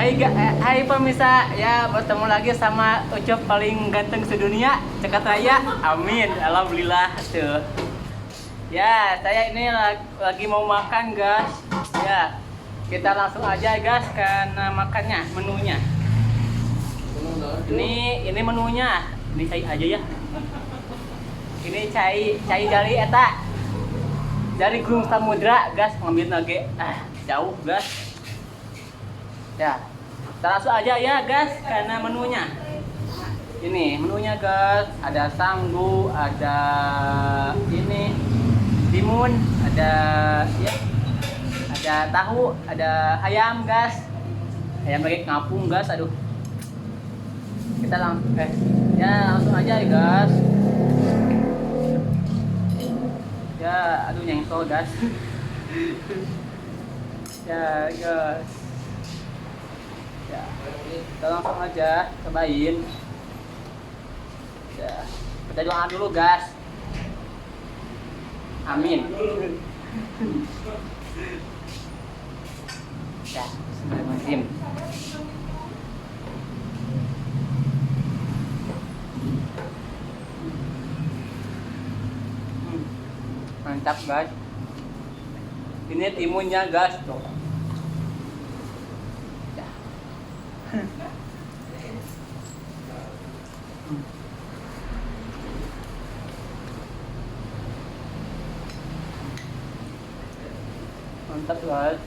Hai pemirsa, ya bertemu lagi sama Ucup paling ganteng sedunia, Cekat Raya. Amin, alhamdulillah tuh. Ya, saya ini lagi mau makan, guys. Ya, kita langsung aja, guys, karena makannya, menunya. Ini menunya, ini cai aja ya. Ini cai dari eta, dari Gunung Samudra, guys, ngambil nage, jauh, guys. Ya, kita langsung aja ya, guys, karena menunya. Ini menunya, guys, ada sanggu, ada ini timun, ada ya, ada tahu, ada ayam, guys. Ayam lagi ngapung, guys. Aduh. Kita langsung aja ya, guys. Ya, aduh nyengsol, guys. Ya, guys. Ya, kita langsung aja cobain. Ya, kita doa dulu, guys. Amin. Ya, bismillahirrahmanirrahim. Mantap, guys. Ini timunnya, guys, tuh. Ya. Mantap, guys.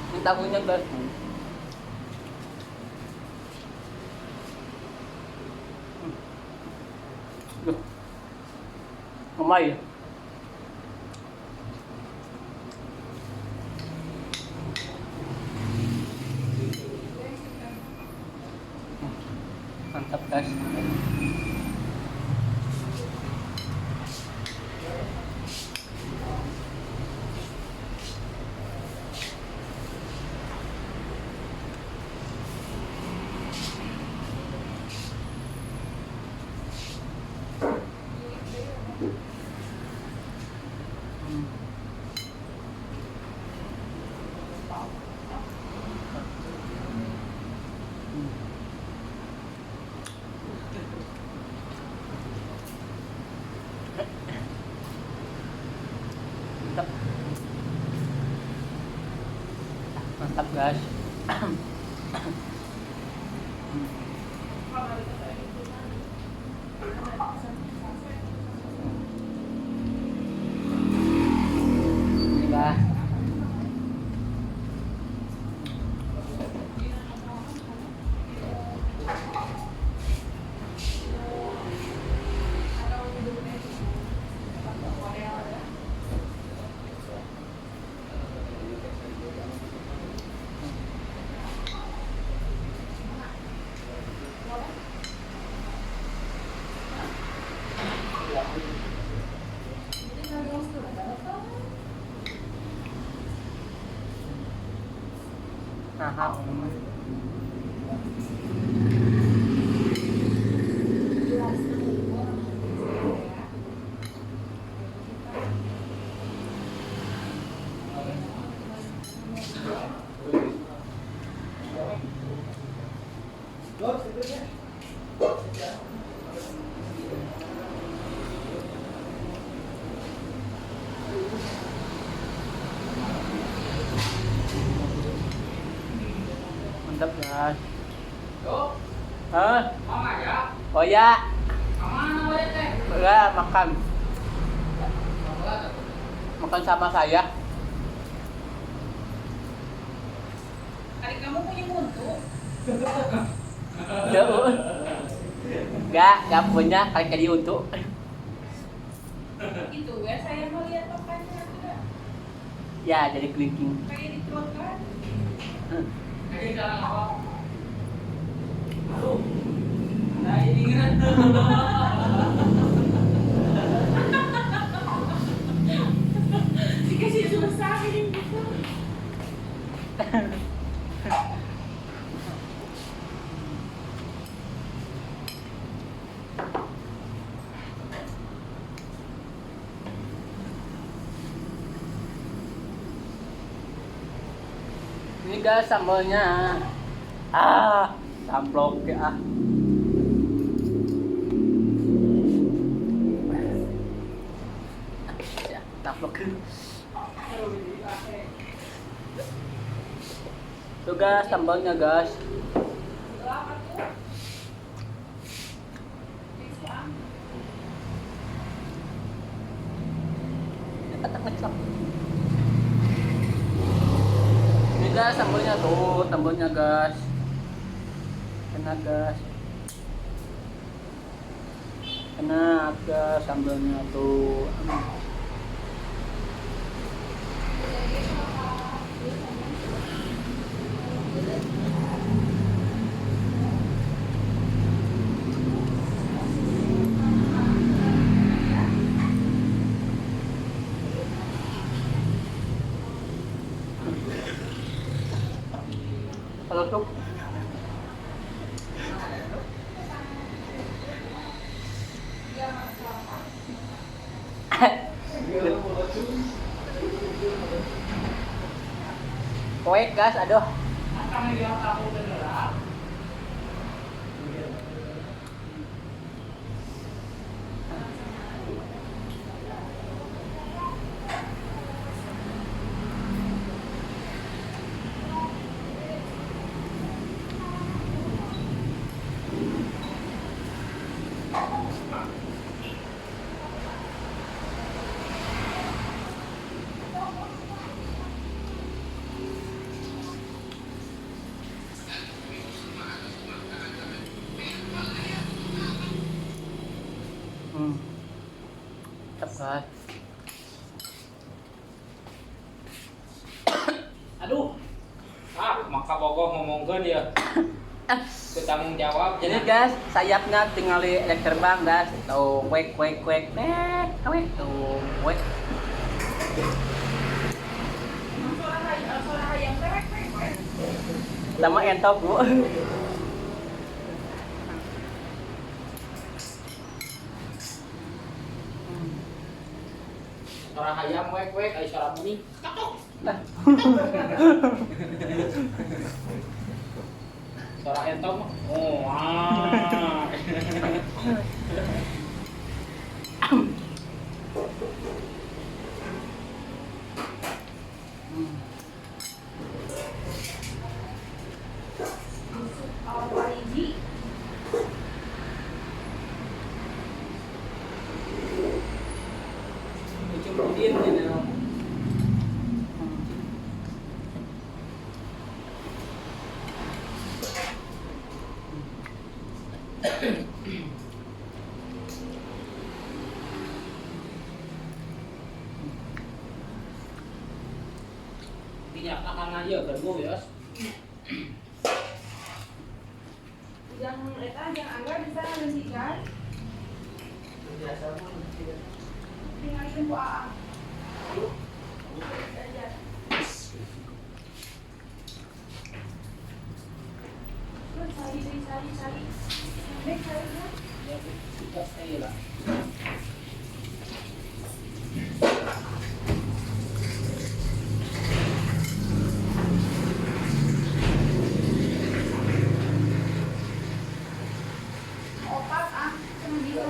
Ini tahunya, guys. Duh. Ngomai. Mantap, guys. Mantap, guys. Ini, guys. Nah, mantap, guys. Oh ya. Enggak, makan. Makan sama saya. Adik kamu punya mutu? Jauh. Enggak punya kali untuk. Itu ya, saya melihat papanya juga. Ya, jadi kelingking. Kayak dituangkan. Kayak jalan apa? Aduh. Nah, ini kan. Dikasih susah ini gitu. Ini guys sambalnya. Ah, samplok ya. Ya, samplok. Tuh guys, sambalnya guys. Berapa tuh? Bisa. Ini guys sambalnya tuh, sambalnya guys. Enak guys. Enak guys sambalnya tuh. Kalau tuh poek guys, aduh. Mantap guys. Aduh. Maka bogoh ngomongkeun ya. Bertanggung jawab. Jadi guys, sayapnya tinggal terbang guys. Tuh, wek wek wek wek wek tuh, wek. Suara ayam merek. Sama entok bu. Suara ayam wek ai suara bunyi. Suara entok mah. Oh, Udin gitu. Tidak akan aja gerbu ya. Yang eta yang angga bisa ngasihkan. Biasa pun Tinggalin ku Aang. Terus cari. Sampai carinya. kita stay lah. Opat sama dia.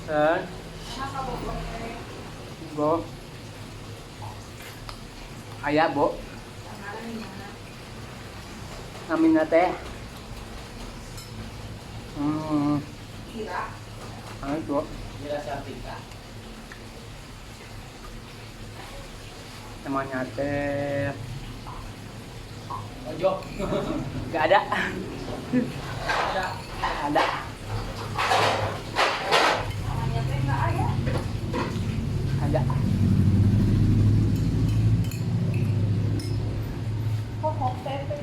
Kenapa Bo? Ayah Bo. Namina teh. Kira. Itu. Kira Sartika. Namanya teh Mojo. Gak ada. Ada. Ada. Namanya teh nggak ada. Ada. Kok hok tempe?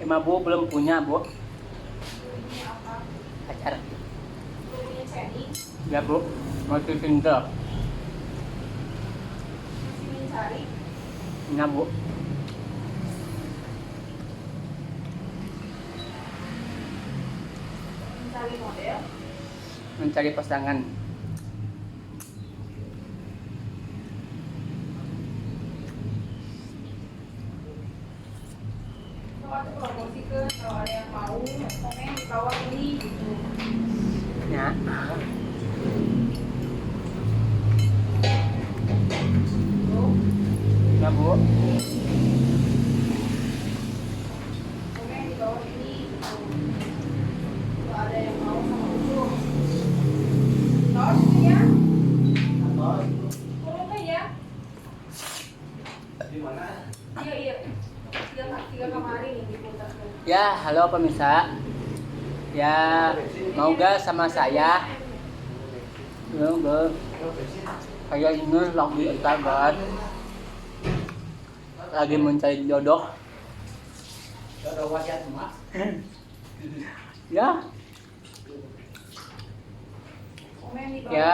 Emang Bu belum punya, Bu. Ini apa? Pacar. Punya Ceni. Ya, Bu. Masih single. Masih mencari. Nah, Bu. Mencari model. Mencari pasangan. Kalau ada promosikan, kalau ada yang mau komen di bawah ini gitu. Ya. Tuh, Ya, Bu. komen di bawah ini gitu. Kalau ada yang mau sama Ucup. Tos itu ya. Tolong ya. Di mana? Iya iya. Tiga kemarin yang diputarkan. Ya, halo pemirsa. Ya, mau gak sama saya? Ya, gak. Kayak ini lagi Instagram. Lagi mencari jodoh. Ada wajah semua. Ya, Komen di bawah. ya,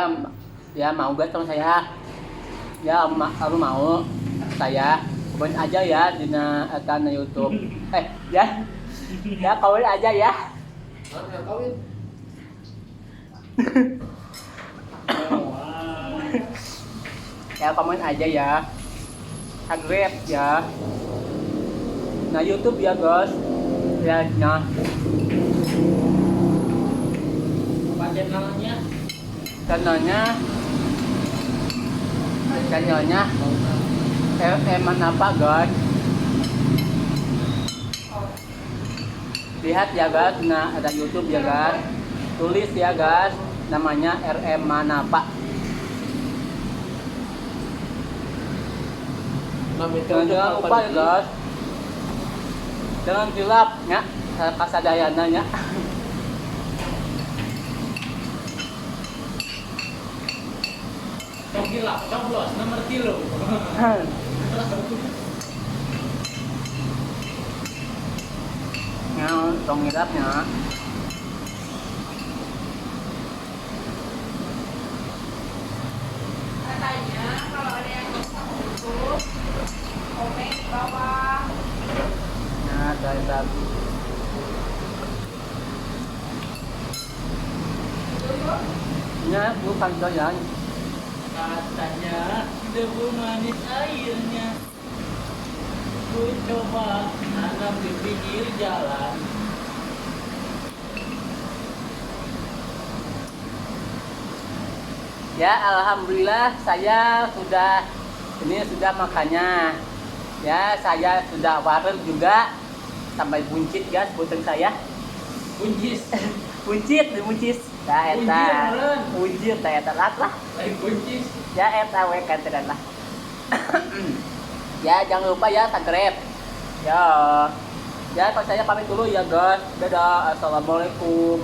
ya mau gak sama saya? Ya, kamu mau saya komen aja ya di akan YouTube. Ya, ya komen aja ya. Mana kawin? Ya komen aja ya. Subscribe ya. Nah YouTube ya guys. Ya, nah Apa channelnya? channelnya FM apa guys? Lihat ya guys, nah ada YouTube ya guys. Tulis ya guys, namanya RM Manapa. Jangan lupa ya guys. Jangan hilap ya, kasadayana ya. Gila, coblos nomor 3. Ya, tong hilapnya. Katanya kalau ada yang mau sama Ucup, komen di bawah. Nah, saya Tuh, ya bukan doyan. Katanya debu manis airnya. Ku coba tanam di pinggir jalan. Ya, alhamdulillah saya sudah makannya. Ya, saya sudah warung juga sampai buncit guys, bunteng saya. Buncis. Buncis. Ya eta. Buncis saya telat lah. Lain buncis. Ya eta we kantenan lah. Ya, jangan lupa ya subscribe. Ya. Ya, kalau saya pamit dulu ya guys. Dadah. Assalamualaikum.